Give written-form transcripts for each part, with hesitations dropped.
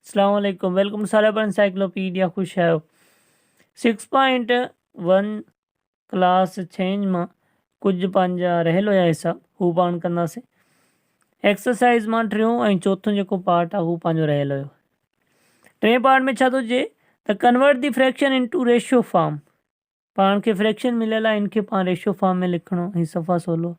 अस्सलाम वालेकुम, वेलकम सारा पर एनसाइक्लोपीडिया खुश है 6.1 क्लास चेंज में कुछ पंहिंजा रहियल हुया हिस्सा हू पाण कंदासीं। एक्सरसाइज़ मां टियों ऐं चौथों जेको पार्ट आहे हू पंहिंजो रहियल हुयो। टे पार्ट में छा थो चए त कन्वर्ट दी फ्रैक्शन इनटू रेशियो फॉर्म। पाण खे फ्रैक्शन मिलियल आहे, इनखे पाण रेशियो फॉर्म में लिखणो। ही सफ़ा 16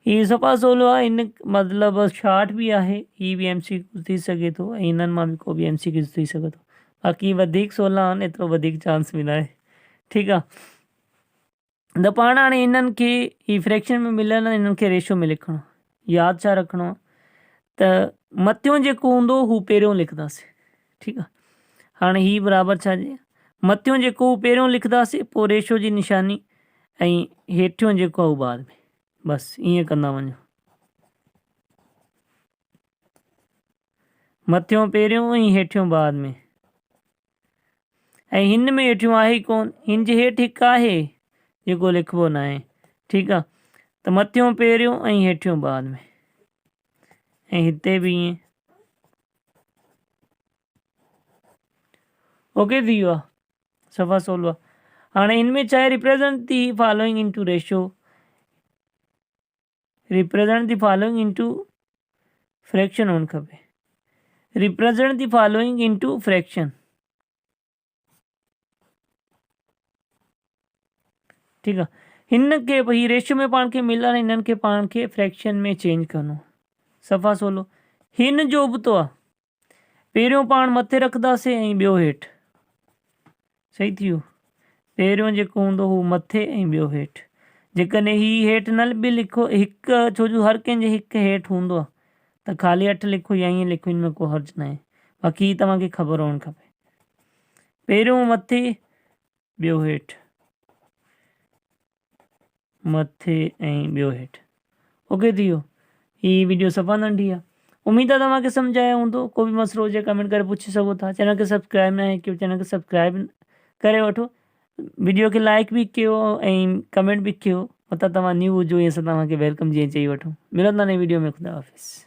ही सफ़ा 16 आहे। इन मतिलबु शार्ट भी आहे, ही भी MCQ थी सघे थो ऐं इन्हनि मां बि को बि MCQ थी सघे थो। बाक़ी वधीक 16 आहिनि, एतिरो वधीक चांस बि न आहे। ठीकु आहे, त पाण हाणे इन्हनि खे ही फ्रैक्शन में मिलियल आहे, इन्हनि खे रेशियो में लिखणो। यादि छा रखिणो आहे त मथियों जेको हूंदो हू पहिरियों लिखंदासीं। ठीकु आहे, हाणे ही बराबरि छा जे मथियों जेको हू पहिरियों लिखंदासीं, पोइ रेशियो जी निशानी ऐं हेठियों जेको आहे हू बाद में। बसि ईअं कंदा वञो, मथियों पहिरियों ऐं हेठियों बाद में। ऐं हिन में हेठियों आहे ई कोन, हिन जे हेठि हिकु आहे जेको लिखिबो न आहे। ठीकु आहे, त मथियों पहिरियों ऐं हेठियों बाद में, ऐं हिते बि ईअं। ओके, थी वियो आहे सफ़ा 16। हाणे हिन में छा आहे, represent the following into ratio, represent the following into fraction हुअणु खपे। Represent the following into fraction. ठीकु आहे, हिन खे भई रेशियो में पाण खे मिलण, हिननि खे पाण खे फ्रैक्शन में चेंज करिणो। सफ़ा 16 हिन जो उबतो आहे, पहिरियों पाण मथे रखंदासीं ऐं ॿियो हेठि। सही थी वियो, पहिरियों जेको हूंदो हू मथे ऐं ॿियो हेठि। जेकॾहिं ही हेठि न बि लिखो, हिकु छो जो हर कंहिंजे हिकु हेठि हूंदो आहे, त ख़ाली 8 लिखो या ईअं लिखो, हिन में को हर्ज न आहे। बाक़ी तव्हांखे ख़बर हुअणु खपे, पहिरियों मथे ॿियो हेठि, मथे ऐं ॿियो हेठि। ओके, थी वियो। ही वीडियो सफ़ा नंढी आहे, उम्मीद आहे तव्हांखे सम्झ आयो हूंदो। को बि मसइलो हुजे कमेंट करे पुछी सघो था। चैनल खे सब्सक्राइब न आहे कयो, चैनल खे सब्सक्राइब करे वठो। वीडियो खे लाइक भी कयो ऐं कमेंट भी कयो। मतिलबु तव्हां न्यू हुजो, ईअं असां तव्हांखे वेलकम जीअं चई वठूं। मिलंदा नई वीडियो में, ख़ुदा हाफ़िज़।